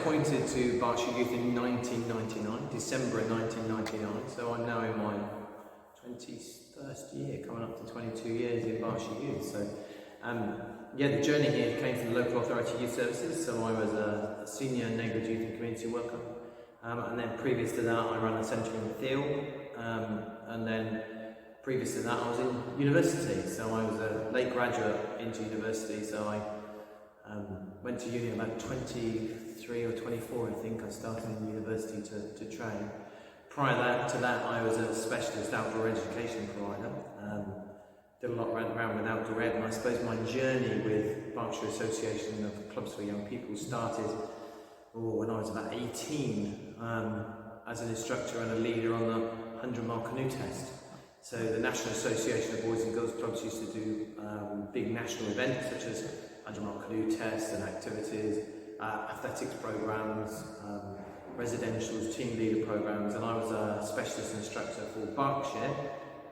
appointed to Berkshire Youth in 1999, December of 1999, so I'm now in my 21st year, coming up to 22 years in Berkshire Youth. So yeah, the journey here came from the local authority youth services, so I was a senior neighbourhood youth and community worker, and then previous to that I ran a centre in Thiel, and then previous to that I was in university, so I was a late graduate into university, so I went to uni about 23 or 24, I think. I started in university to train. Prior to that, I was a specialist outdoor education provider. Did a lot around with outdoor ed, and I suppose my journey with Berkshire Association of Clubs for Young People started when I was about 18 as an instructor and a leader on the 100-mile canoe test. So the National Association of Boys and Girls Clubs used to do big national events such as 100-mile canoe tests and activities, athletics programs, residentials, team leader programs, and I was a specialist instructor for Berkshire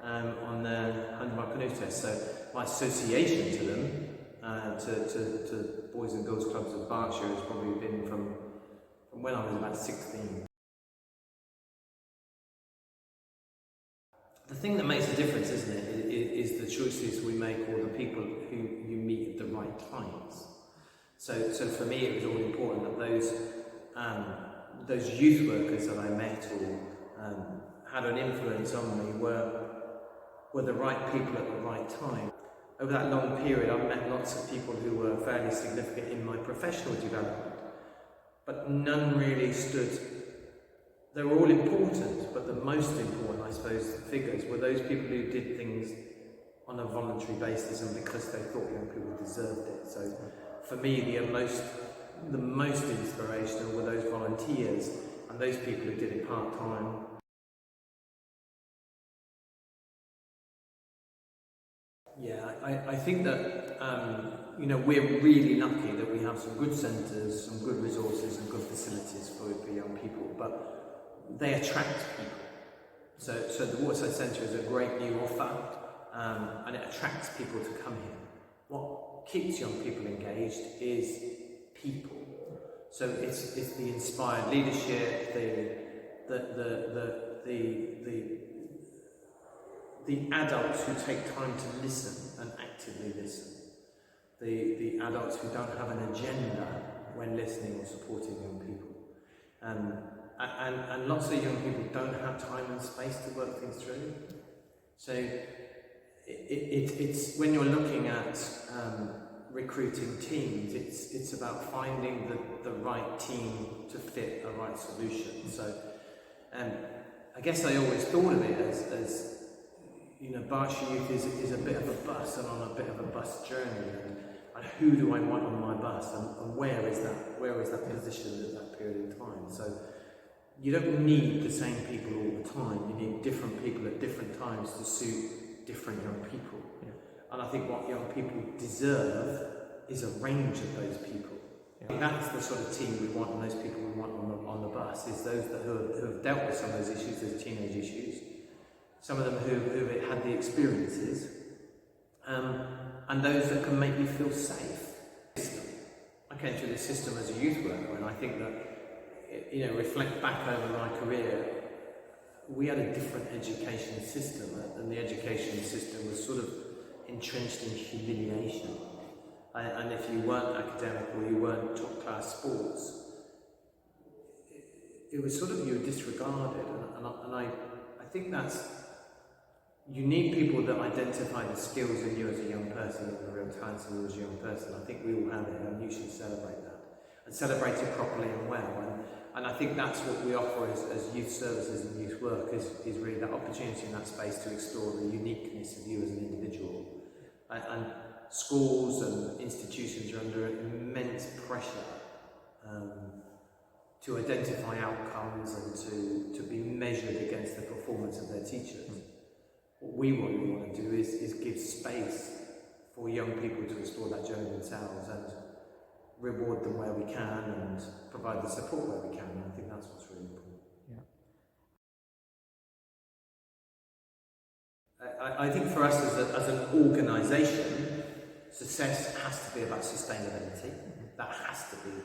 on the 100-mile canoe test. So my association to them, to Boys and Girls Clubs of Berkshire, has probably been from when I was about 16. The thing that makes a difference, isn't it, is the choices we make or the people who you meet at the right times. So for me it was all important that those youth workers that I met or had an influence on me were the right people at the right time. Over that long period I've met lots of people who were fairly significant in my professional development, but none really stood. They were all important, but the most important, I suppose, figures were those people who did things on a voluntary basis and because they thought young people deserved it. So for me, the most inspirational were those volunteers and those people who did it part-time. Yeah, I think that you know, we're really lucky that we have some good centres, some good resources and good facilities for young people, but they attract people. So the Waterside Centre is a great new offer, and it attracts people to come here. What keeps young people engaged is people. So it's the inspired leadership, the adults who take time to listen and actively listen. The adults who don't have an agenda when listening or supporting young people. And lots of young people don't have time and space to work things through. So it's when you're looking at recruiting teams, it's about finding the right team to fit a right solution. So I guess I always thought of it as you know, Berkshire Youth is a bit of a bus and on a bit of a bus journey, and who do I want on my bus, and where is that positioned at that period of time. So you don't need the same people all the time. You need different people at different times to suit different young people. Yeah. And I think what young people deserve is a range of those people. Yeah. That's the sort of team we want, and those people we want on the bus, is those who have dealt with some of those issues, those teenage issues, some of them who had the experiences, and those that can make you feel safe. I came through this system as a youth worker, and I think that, you know, reflect back over my career, we had a different education system, and the education system was sort of entrenched in humiliation. And if you weren't academic or you weren't top-class sports, it was sort of, you were disregarded. And I think that's, you need people that identify the skills in you as a young person and the real talents in you as a young person. I think we all have it, and you should celebrate that. And celebrate it properly and well. And I think that's what we offer as youth services and youth work, is really that opportunity in that space to explore the uniqueness of you as an individual. And schools and institutions are under immense pressure to identify outcomes and to be measured against the performance of their teachers. What we really want to do is give space for young people to explore that journey themselves and reward them where we can and provide the support where we can. And I think that's what's really important. Yeah. I think for us as an organisation, success has to be about sustainability. That has to be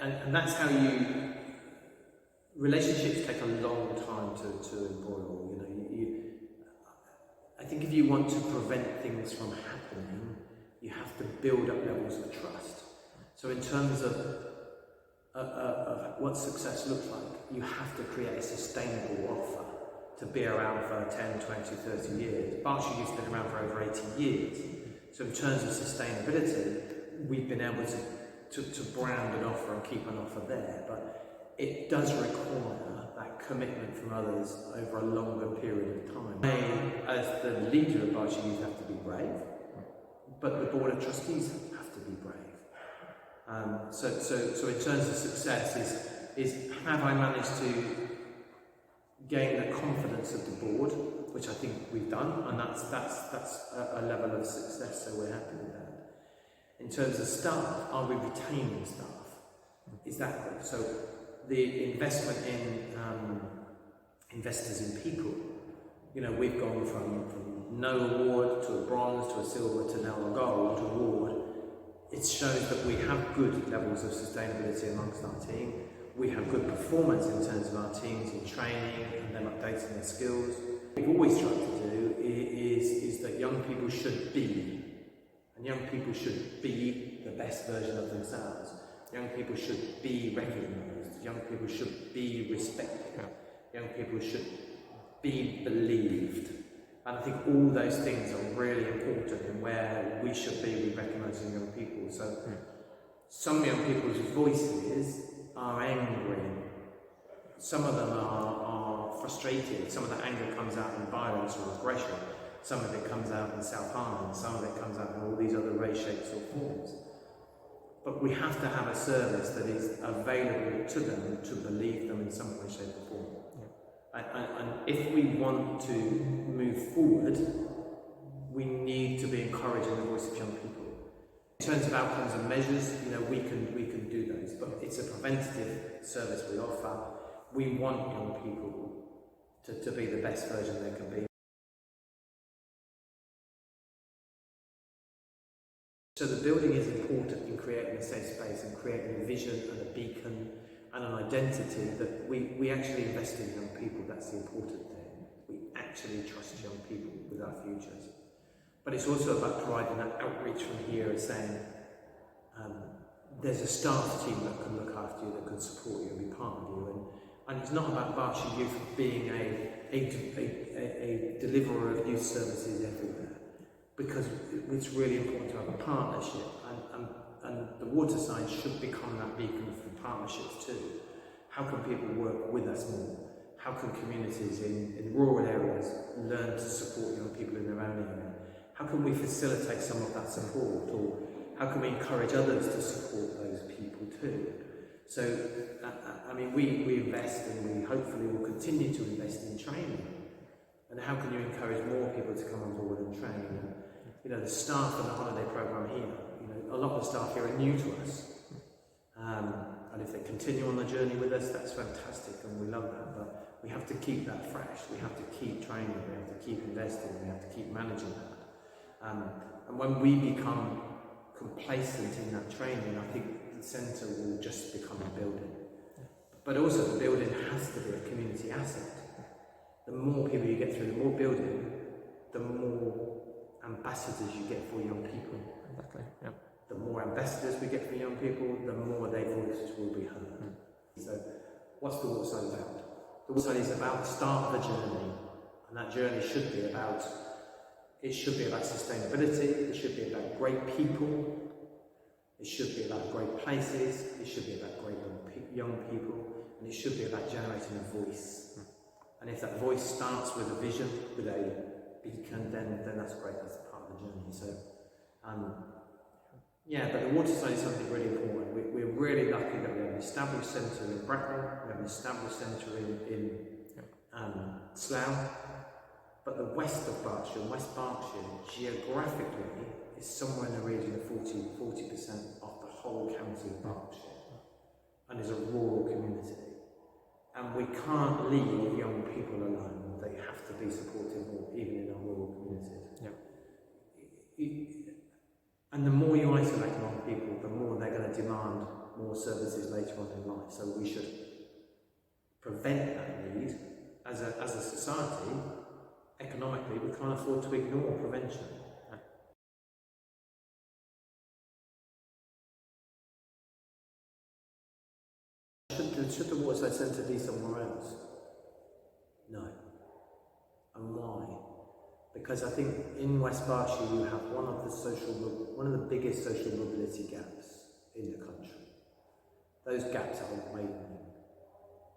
and that's how relationships take a long time to embroil. I think if you want to prevent things from happening, you have to build up levels of trust. So in terms of what success looks like, you have to create a sustainable offer to be around for 10, 20, 30 years. Berkshire Youth's been around for over 80 years. So in terms of sustainability, we've been able to brand an offer and keep an offer there. But it does require that commitment from others over a longer period of time. I, as the leader of Berkshire Youth, have to be brave, but the board of trustees have to be brave. So in terms of success is have I managed to gain the confidence of the board, which I think we've done, and that's a level of success, so we're happy with that. In terms of staff, are we retaining staff? Is that good? So the investment in investors in people, we've gone from no award to a bronze to a silver to now a gold award. It shows that we have good levels of sustainability amongst our team. We have good performance in terms of our teams in training and them updating their skills. What we've always tried to do is that young people should be, and young people should be the best version of themselves. Young people should be recognised. Young people should be respected. Young people should be believed. And I think all those things are really important in where we should be with recognising young people. So some young people's voices are angry. Some of them are frustrated. Some of the anger comes out in violence or aggression. Some of it comes out in self-harm. Some of it comes out in all these other ways, shapes or forms. But we have to have a service that is available to them to believe them in some way, shape or form. And if we want to move forward, we need to be encouraging the voice of young people. In terms of outcomes and measures, we can do those, but it's a preventative service we offer. We want young people to be the best version they can be. So the building is important in creating a safe space and creating a vision and a beacon and an identity that we actually invest in young people. That's the important thing. We actually trust young people with our futures. But it's also about providing that outreach from here and saying there's a staff team that can look after you, that can support you and be part of you. And it's not about Berkshire Youth being a deliverer of youth services everywhere, because it's really important to have a partnership, and the Waterside should become that beacon for partnerships too. How can people work with us more? How can communities in rural areas learn to support young people in their own area? How can we facilitate some of that support, or how can we encourage others to support those people too? So, we invest, and we hopefully will continue to invest in training. And how can you encourage more people to come on board and train? And, the staff and the holiday programme here, a lot of the staff here are new to us. And if they continue on the journey with us, that's fantastic, and we love that. But we have to keep that fresh. We have to keep training. We have to keep investing. We have to keep managing that. And when we become complacent in that training, I think the centre will just become a building. But also the building has to be a community asset. The more people you get through, the more building, the more ambassadors you get for young people. Exactly, yeah. The more ambassadors we get for young people, the more their voices will be heard. So what's the Waterside about? The Waterside is about the start of a journey, and that journey should be about sustainability, it should be about great people, it should be about great places, it should be about great young people, and it should be about generating a voice. And if that voice starts with a vision, with a beacon, then that's great, that's part of the journey. So, but the Waterside is something really important. We're really lucky that we have an established centre in Bracknell, we have an established centre in Slough, but the west of Berkshire, West Berkshire, geographically is somewhere in the region of 40% of the whole county of Berkshire, and is a rural community. And we can't leave young people alone. They have to be supported more, even in our rural communities. Yeah. And the more you isolate young people, the more they're going to demand more services later on in life. So we should prevent that need. As a society, economically, we can't afford to ignore prevention. Should the Waterside Centre be somewhere else? No. And why? Because I think in West Berkshire you have one of the biggest social mobility gaps in the country. Those gaps are widening.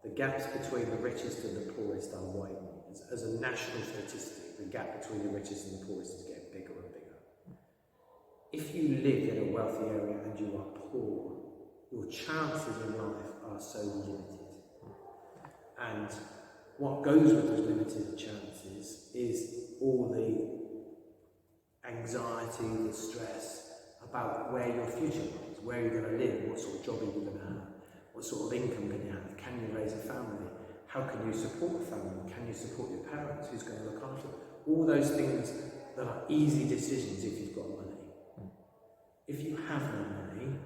The gaps between the richest and the poorest are widening. As a national statistic, the gap between the richest and the poorest is getting bigger and bigger. If you live in a wealthy area and you are poor, your chances in life are so limited. And what goes with those limited chances is all the anxiety, the stress about where your future lies, where you're going to live, what sort of job are you going to have, what sort of income can you have, can you raise a family, how can you support a family, can you support your parents, who's going to look after them? All those things that are easy decisions if you've got money. If you have no money,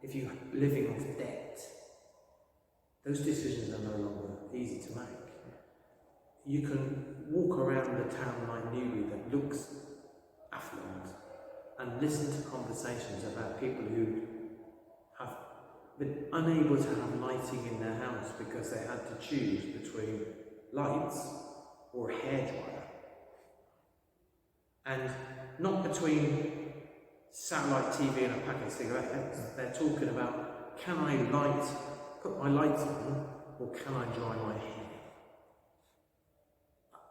if you're living off debt, those decisions are no longer easy to make. You can walk around a town like Newbury that looks affluent and listen to conversations about people who have been unable to have lighting in their house because they had to choose between lights or a hairdryer. And not between satellite TV and a packet of cigarettes. They're talking about, can I put my lights on, or can I dry my hair?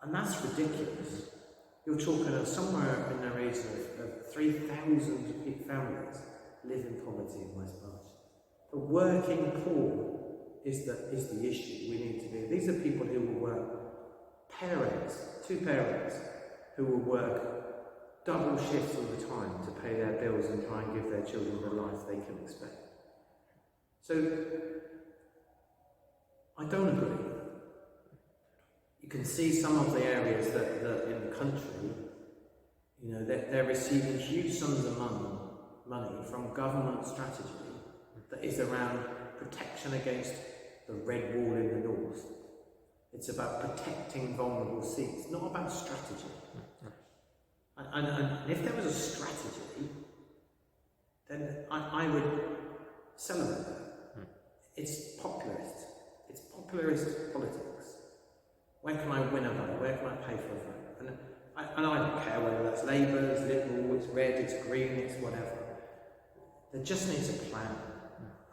And that's ridiculous. You're talking of somewhere in the region of 3,000 families live in poverty in West Berkshire. The working poor is the issue we need to do. These are people who will work, two parents, who will work double shifts all the time to pay their bills and try and give their children the life they can expect. So, I don't agree. You can see some of the areas that in the country, you know, they're receiving huge sums of money from government strategy that is around protection against the red wall in the north. It's about protecting vulnerable seats, not about strategy. And if there was a strategy, then I would celebrate that. It's populist. It's populist politics. Where can I win a vote? Where can I pay for a vote? And I don't care whether that's Labour, it's Liberal, it's red, it's green, it's whatever. There just needs a plan.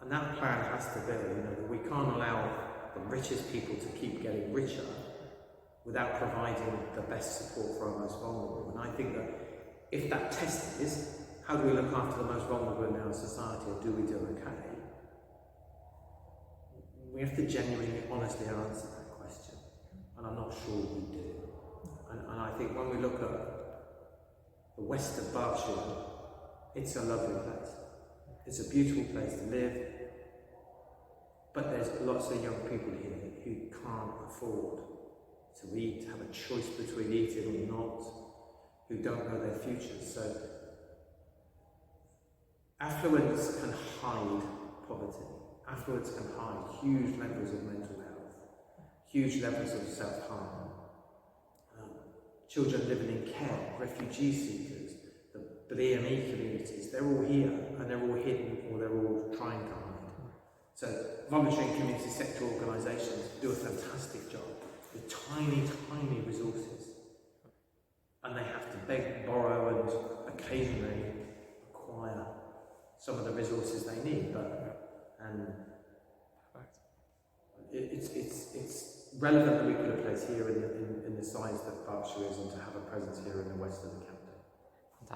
And that plan has to be, you know, that we can't allow the richest people to keep getting richer without providing the best support for our most vulnerable. And I think that if that test is, how do we look after the most vulnerable in our society, or do we do okay? We have to genuinely, honestly answer that question. And I'm not sure we do. And I think when we look at the west of Berkshire, it's a lovely place. It's a beautiful place to live. But there's lots of young people here who can't afford to eat, have a choice between eating or not, who don't know their futures. So affluence can hide poverty. Affluence can hide huge levels of mental health, huge levels of self-harm. Children living in care, refugee seekers, the BME communities, they're all here and they're all hidden, or they're all trying to hide. So voluntary and community sector organisations do a fantastic job with tiny, tiny resources. And they have to beg, borrow and occasionally acquire some of the resources they need. It's relevant that we put a place here in the size that Berkshire is, and to have a presence here in the west of the county.